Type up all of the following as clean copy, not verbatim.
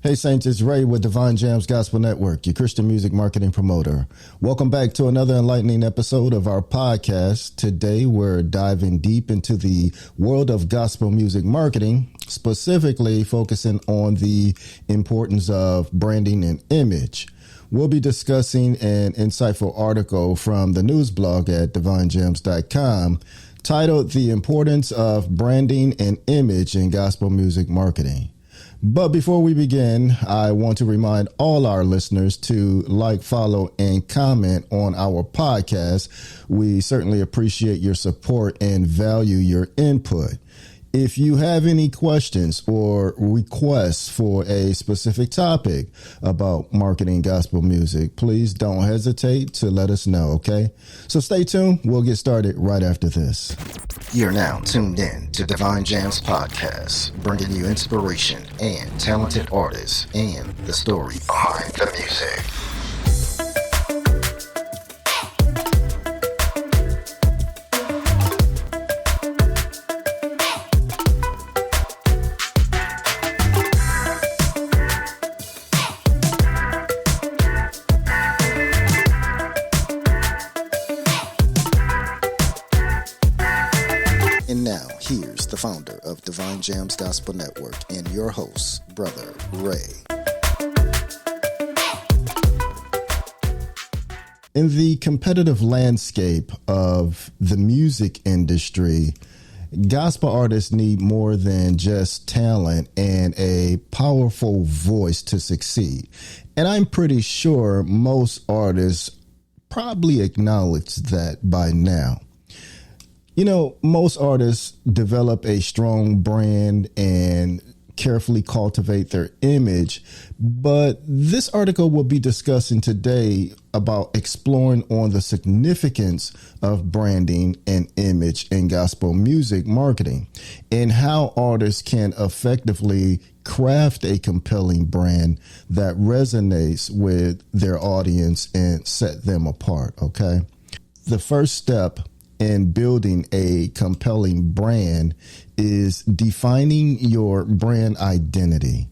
Hey Saints, it's Ray with Devine Jamz Gospel Network, your Christian music marketing promoter. Welcome back to another enlightening episode of our podcast. Today we're diving deep into the world of gospel music marketing, specifically focusing on the importance of branding and image. We'll be discussing an insightful article from the news blog at divinejamz.com titled The Importance of Branding and Image in Gospel Music Marketing. But before we begin, I want to remind all our listeners to like, follow, and comment on our podcast. We certainly appreciate your support and value your input. If you have any questions or requests for a specific topic about marketing gospel music, please don't hesitate to let us know, okay? So stay tuned. We'll get started right after this. You're now tuned in to Devine Jamz Podcast, bringing you inspiration and talented artists and the story behind the music. And now, here's the founder of Devine Jamz Gospel Network and your host, Brother Ray. In the competitive landscape of the music industry, gospel artists need more than just talent and a powerful voice to succeed. And I'm pretty sure most artists probably acknowledge that by now. You know, most artists develop a strong brand and carefully cultivate their image, but this article will be discussing today about exploring on the significance of branding and image in gospel music marketing and how artists can effectively craft a compelling brand that resonates with their audience and set them apart, okay? The first step in building a compelling brand is defining your brand identity.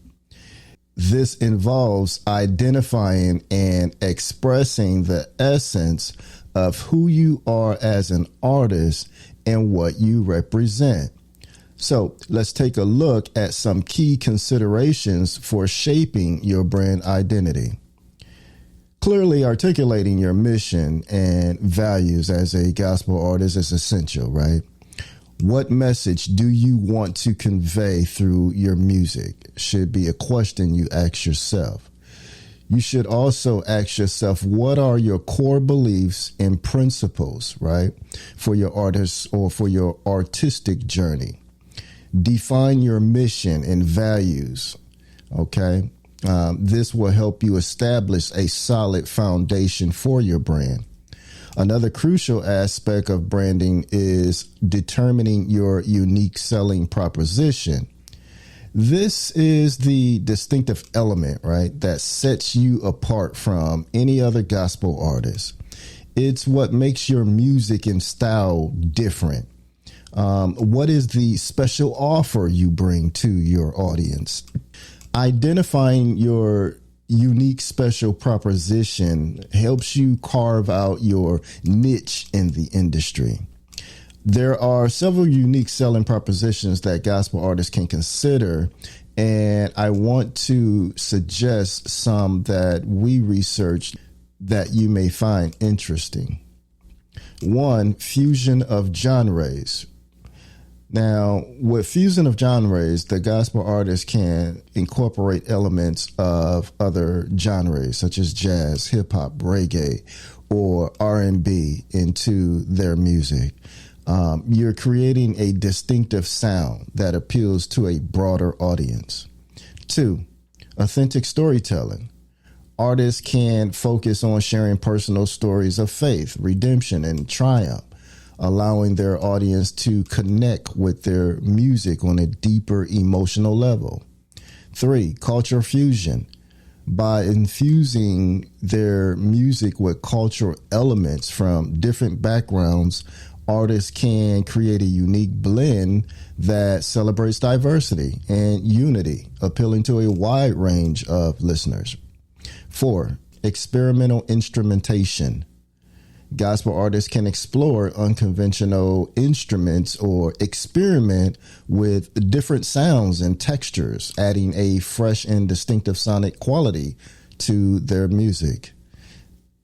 This involves identifying and expressing the essence of who you are as an artist and what you represent. So let's take a look at some key considerations for shaping your brand identity. Clearly articulating your mission and values as a gospel artist is essential, right? What message do you want to convey through your music should be a question you ask yourself. You should also ask yourself, what are your core beliefs and principles, right, for your artist or for your artistic journey? Define your mission and values, okay? This will help you establish a solid foundation for your brand. Another crucial aspect of branding is determining your unique selling proposition. This is the distinctive element, right, that sets you apart from any other gospel artist. It's what makes your music and style different. What is the special offer you bring to your audience? Identifying your unique special proposition helps you carve out your niche in the industry. There are several unique selling propositions that gospel artists can consider, and I want to suggest some that we researched that you may find interesting. One, fusion of genres. Now, with fusion of genres, the gospel artist can incorporate elements of other genres such as jazz, hip hop, reggae, or R&B into their music. You're creating a distinctive sound that appeals to a broader audience. Two, authentic storytelling. Artists can focus on sharing personal stories of faith, redemption, and triumph, allowing their audience to connect with their music on a deeper emotional level. Three, cultural fusion. By infusing their music with cultural elements from different backgrounds, Artists can create a unique blend that celebrates diversity and unity, appealing to a wide range of listeners. 4, experimental instrumentation. Gospel artists can explore unconventional instruments or experiment with different sounds and textures, adding a fresh and distinctive sonic quality to their music.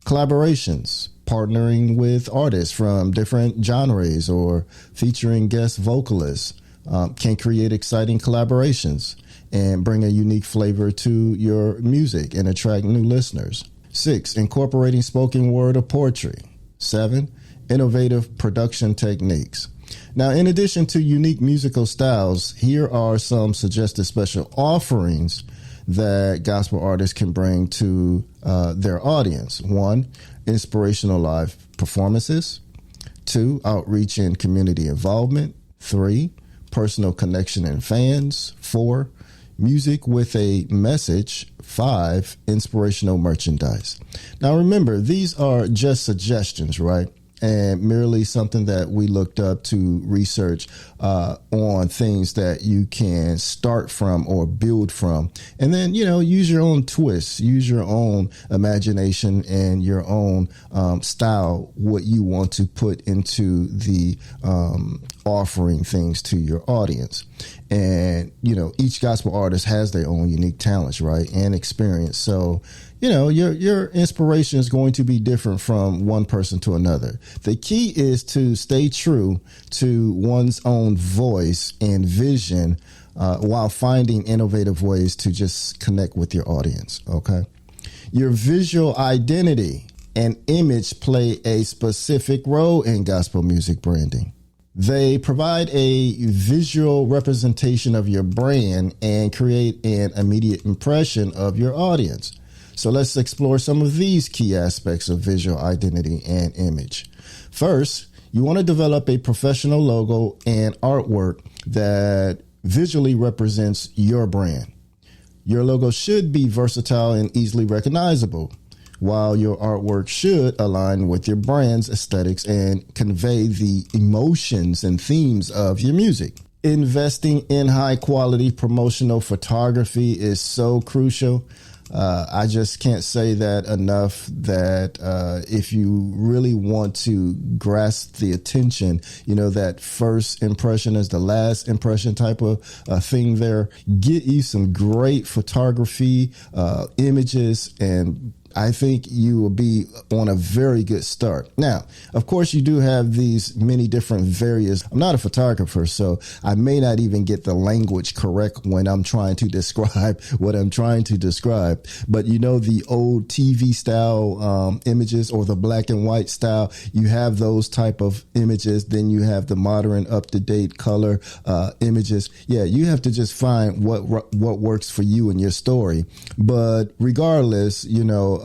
Collaborations, partnering with artists from different genres or featuring guest vocalists, can create exciting collaborations and bring a unique flavor to your music and attract new listeners. 6, incorporating spoken word or poetry. 7, innovative production techniques. Now, in addition to unique musical styles, here are some suggested special offerings that gospel artists can bring to their audience. 1, inspirational live performances. 2, outreach and community involvement. 3, personal connection and fans. 4, music with a message. 5, inspirational merchandise. Now, remember, these are just suggestions, right? And merely something that we looked up to research on things that you can start from or build from. And then, use your own twists, use your own imagination and your own style, what you want to put into the offering things to your audience. And, each gospel artist has their own unique talents, right, and experience. So, your inspiration is going to be different from one person to another. The key is to stay true to one's own voice and vision while finding innovative ways to just connect with your audience. Okay. Your visual identity and image play a specific role in gospel music branding. They provide a visual representation of your brand and create an immediate impression of your audience. So let's explore some of these key aspects of visual identity and image. First, you want to develop a professional logo and artwork that visually represents your brand. Your logo should be versatile and easily recognizable, while your artwork should align with your brand's aesthetics and convey the emotions and themes of your music. Investing in high quality promotional photography is so crucial. I just can't say that enough, that if you really want to grasp the attention, that first impression is the last impression type of thing there. Get you some great photography, images, and I think you will be on a very good start. Now, of course, you do have these many different various. I'm not a photographer, so I may not even get the language correct when I'm trying to describe what I'm trying to describe. But the old TV style images or the black and white style, you have those type of images. Then you have the modern, up-to-date color images. Yeah, you have to just find what works for you and your story. But regardless,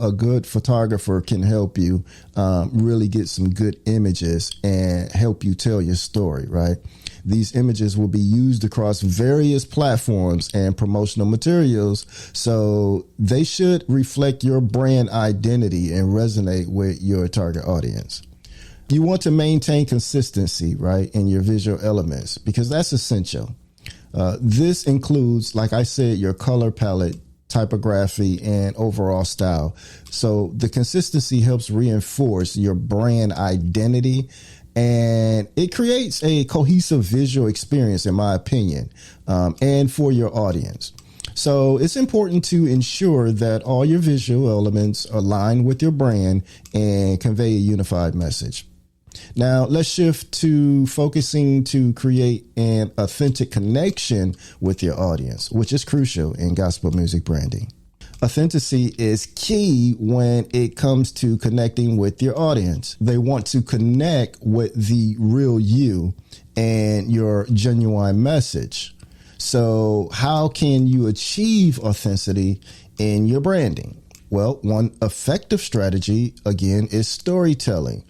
a good photographer can help you really get some good images and help you tell your story, right? These images will be used across various platforms and promotional materials, so they should reflect your brand identity and resonate with your target audience. You want to maintain consistency, right, in your visual elements, because that's essential. This includes, like I said, your color palette, typography, and overall style. So the consistency helps reinforce your brand identity, and it creates a cohesive visual experience, in my opinion, and for your audience. So it's important to ensure that all your visual elements align with your brand and convey a unified message. Now, let's shift to focusing to create an authentic connection with your audience, which is crucial in gospel music branding. Authenticity is key when it comes to connecting with your audience. They want to connect with the real you and your genuine message. So how can you achieve authenticity in your branding? Well, one effective strategy, again, is storytelling.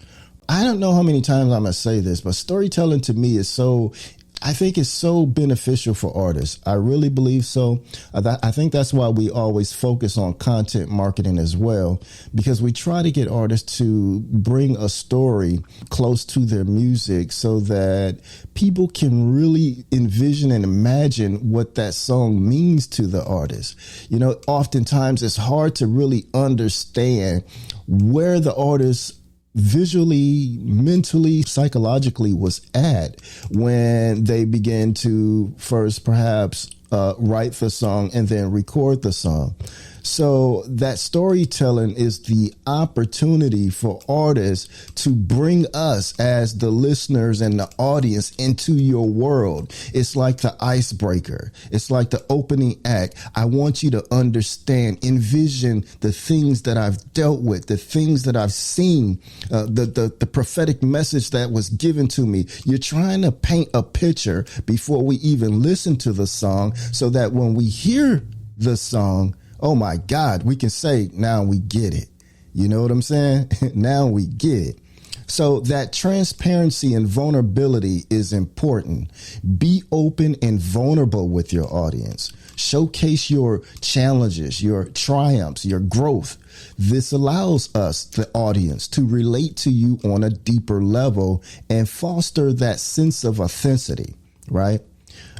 I don't know how many times I'm going to say this, but storytelling to me is so I think it's so beneficial for artists. I really believe so. I think that's why we always focus on content marketing as well, because we try to get artists to bring a story close to their music so that people can really envision and imagine what that song means to the artist. You know, oftentimes it's hard to really understand where the artist visually, mentally, psychologically was at when they began to first perhaps write the song and then record the song. So that storytelling is the opportunity for artists to bring us as the listeners and the audience into your world. It's like the icebreaker. It's like the opening act. I want you to understand, envision the things that I've dealt with, the things that I've seen, the prophetic message that was given to me. You're trying to paint a picture before we even listen to the song so that when we hear the song, oh my God, we can say, now we get it. You know what I'm saying? Now we get it. So that transparency and vulnerability is important. Be open and vulnerable with your audience. Showcase your challenges, your triumphs, your growth. This allows us, the audience, to relate to you on a deeper level and foster that sense of authenticity, right?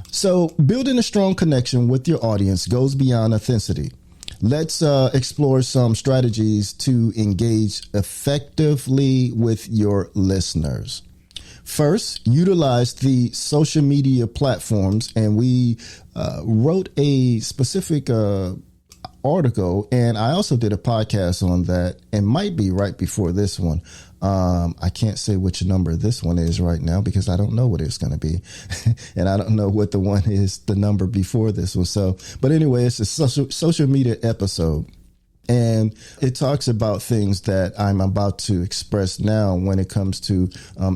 So building a strong connection with your audience goes beyond authenticity. Let's explore some strategies to engage effectively with your listeners. First, utilize the social media platforms, and we wrote a specific article, and I also did a podcast on that, and might be right before this one. I can't say which number this one is right now because I don't know what it's going to be. And I don't know what the one is, the number before this one. So, but anyway, it's a social media episode. And it talks about things that I'm about to express now when it comes to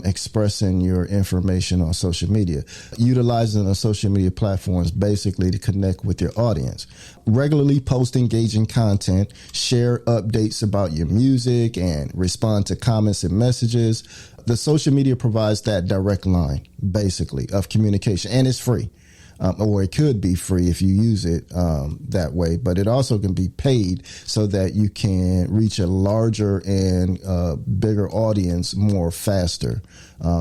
expressing your information on social media, utilizing the social media platforms basically to connect with your audience. Regularly post engaging content, share updates about your music, and respond to comments and messages. The social media provides that direct line, basically, of communication, and it's free. Or it could be free if you use it that way, but it also can be paid so that you can reach a larger and bigger audience more faster.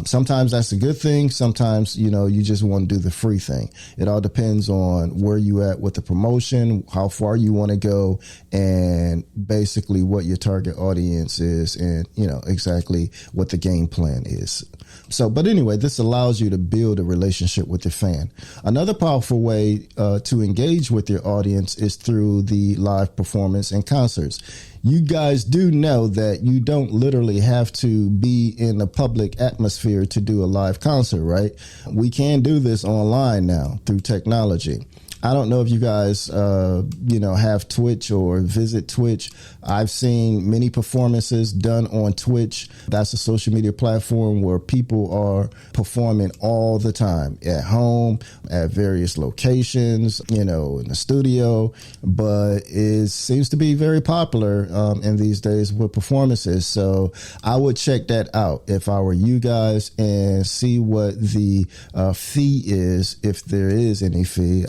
Sometimes that's a good thing. Sometimes, you know, you just want to do the free thing. It all depends on where you at with the promotion, how far you want to go, and basically what your target audience is and, you know, exactly what the game plan is. So, but anyway, this allows you to build a relationship with your fan. Another powerful way to engage with your audience is through the live performance and concerts. You guys do know that you don't literally have to be in a public atmosphere to do a live concert, right? We can do this online now through technology. I don't know if you guys, have Twitch or visit Twitch. I've seen many performances done on Twitch. That's a social media platform where people are performing all the time at home, at various locations, you know, in the studio. But it seems to be very popular in these days with performances. So I would check that out if I were you guys and see what the fee is, if there is any fee.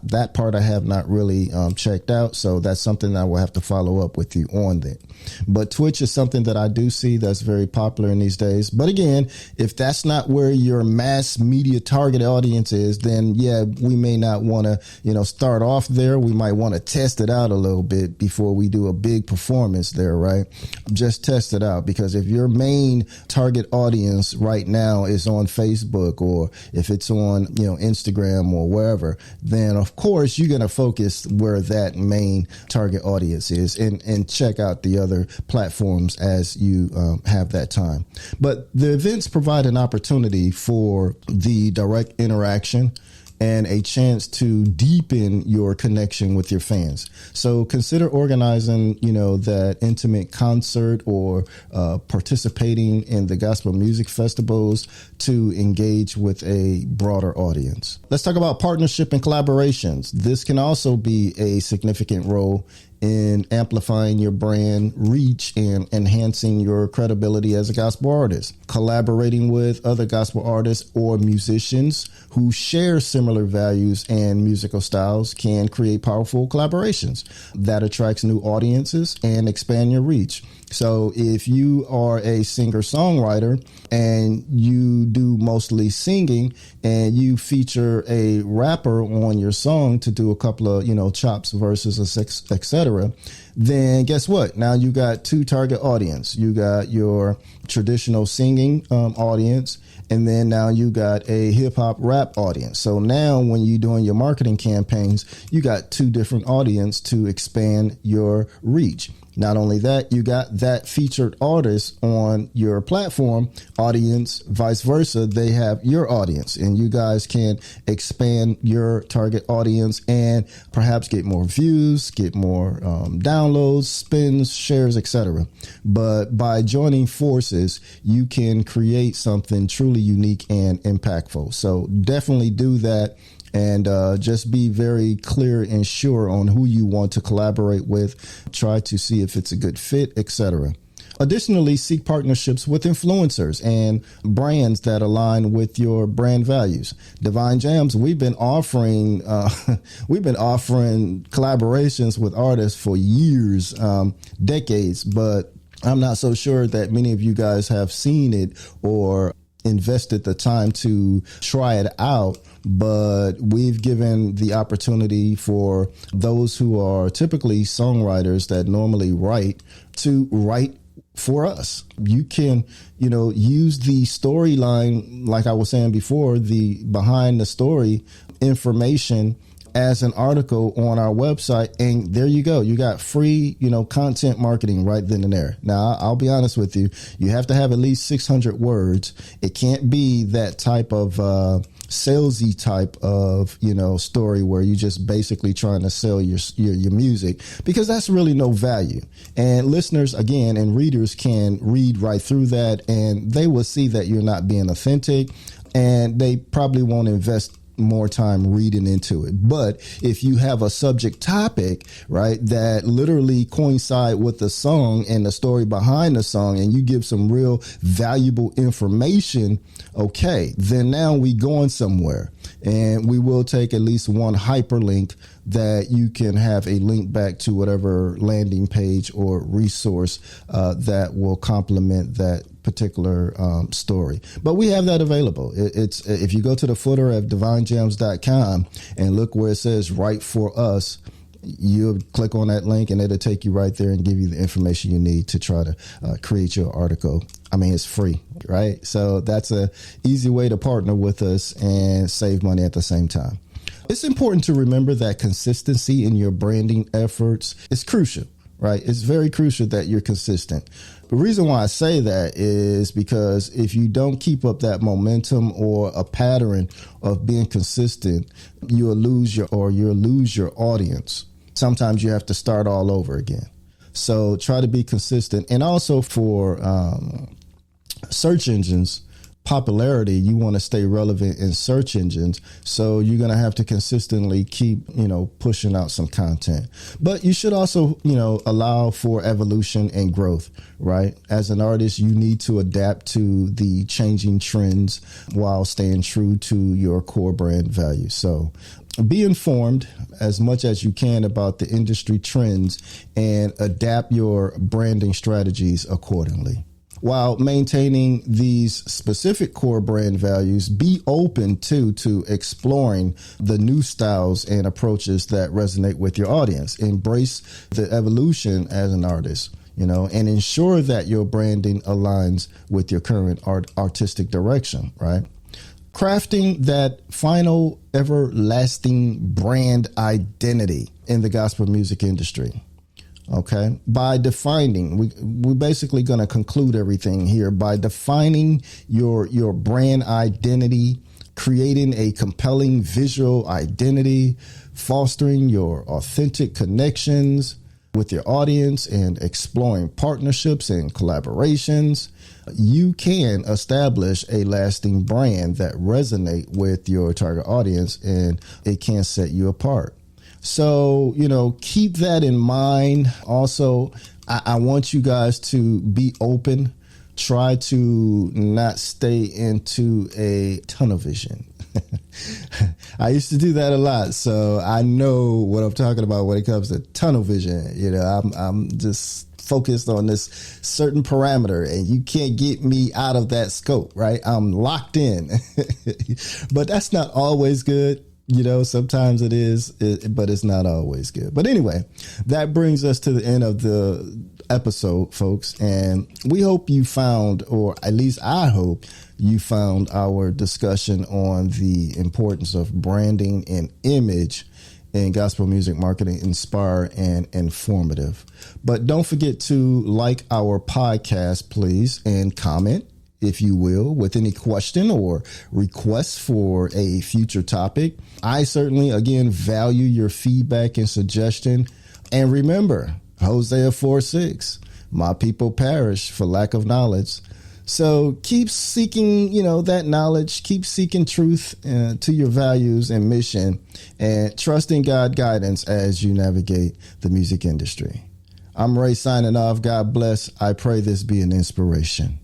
That part I have not really checked out, so that's something I will have to follow up with you on then. But Twitch is something that I do see that's very popular in these days. But again, if that's not where your mass media target audience is, then yeah, we may not want to, start off there. We might want to test it out a little bit before we do a big performance there, right? Just test it out, because if your main target audience right now is on Facebook, or if it's on, Instagram or wherever, then of course you're going to focus where that main target audience is and check out the other platforms as you have that time. But the events provide an opportunity for the direct interaction and a chance to deepen your connection with your fans. So consider organizing, that intimate concert or participating in the gospel music festivals to engage with a broader audience. Let's talk about partnership and collaborations. This can also be a significant role in amplifying your brand reach and enhancing your credibility as a gospel artist. Collaborating with other gospel artists or musicians who share similar values and musical styles can create powerful collaborations that attracts new audiences and expand your reach. So if you are a singer-songwriter and you do mostly singing and you feature a rapper on your song to do a couple of, chops, verses, etc., then guess what? Now you got two target audience. You got your traditional singing audience, and then now you got a hip hop rap audience. So now when you're doing your marketing campaigns, you got two different audience to expand your reach. Not only that, you got that featured artist on your platform audience, vice versa. They have your audience, and you guys can expand your target audience and perhaps get more views, get more downloads, spins, shares, etc. But by joining forces, you can create something truly unique and impactful. So definitely do that. And just be very clear and sure on who you want to collaborate with. Try to see if it's a good fit, etc. Additionally, seek partnerships with influencers and brands that align with your brand values. Devine Jamz, we've been offering collaborations with artists for years, decades, but I'm not so sure that many of you guys have seen it or invested the time to try it out. But we've given the opportunity for those who are typically songwriters that normally write to write for us. You can, use the storyline, like I was saying before, the behind the story information as an article on our website. And there you go. You got free, content marketing right then and there. Now, I'll be honest with you. You have to have at least 600 words. It can't be that type of salesy type of, story where you just basically trying to sell your music, because that's really no value. And listeners, again, and readers can read right through that, and they will see that you're not being authentic, and they probably won't invest more time reading into it. But if you have a subject topic, right, that literally coincide with the song and the story behind the song, and you give some real valuable information, okay, then now we going somewhere. And we will take at least one hyperlink that you can have a link back to whatever landing page or resource that will complement that particular story. But we have that available. It's if you go to the footer of divinejamz.com and look where it says "Write for Us," you'll click on that link and it'll take you right there and give you the information you need to try to create your article. I mean, it's free, right? So that's a easy way to partner with us and save money at the same time. It's important to remember that consistency in your branding efforts is crucial, right? It's very crucial that you're consistent. The reason why I say that is because if you don't keep up that momentum or a pattern of being consistent, you'll lose your audience. Sometimes you have to start all over again. So try to be consistent. And also for search engines, popularity, you want to stay relevant in search engines. So you're going to have to consistently keep, pushing out some content. But you should also, allow for evolution and growth, right? As an artist, you need to adapt to the changing trends while staying true to your core brand values. So be informed as much as you can about the industry trends and adapt your branding strategies accordingly. While maintaining these specific core brand values, be open to exploring the new styles and approaches that resonate with your audience. Embrace the evolution as an artist, and ensure that your branding aligns with your current artistic direction, right? Crafting that final everlasting brand identity in the gospel music industry. Okay, by defining, we're basically going to conclude everything here by defining your brand identity, creating a compelling visual identity, fostering your authentic connections with your audience, and exploring partnerships and collaborations. You can establish a lasting brand that resonate with your target audience, and it can set you apart. So, keep that in mind. Also, I want you guys to be open. Try to not stay into a tunnel vision. I used to do that a lot, so I know what I'm talking about when it comes to tunnel vision. I'm just focused on this certain parameter, and you can't get me out of that scope, right? I'm locked in. But that's not always good. Sometimes it is, but it's not always good. But anyway, that brings us to the end of the episode, folks. And we hope you found, or at least I hope you found, our discussion on the importance of branding and image in gospel music marketing inspire and informative. But don't forget to like our podcast, please, and comment, if you will, with any question or requests for a future topic. I certainly, again, value your feedback and suggestion. And remember, Hosea 4:6, my people perish for lack of knowledge. So keep seeking, that knowledge, keep seeking truth to your values and mission, and trust in God's guidance as you navigate the music industry. I'm Ray signing off. God bless. I pray this be an inspiration.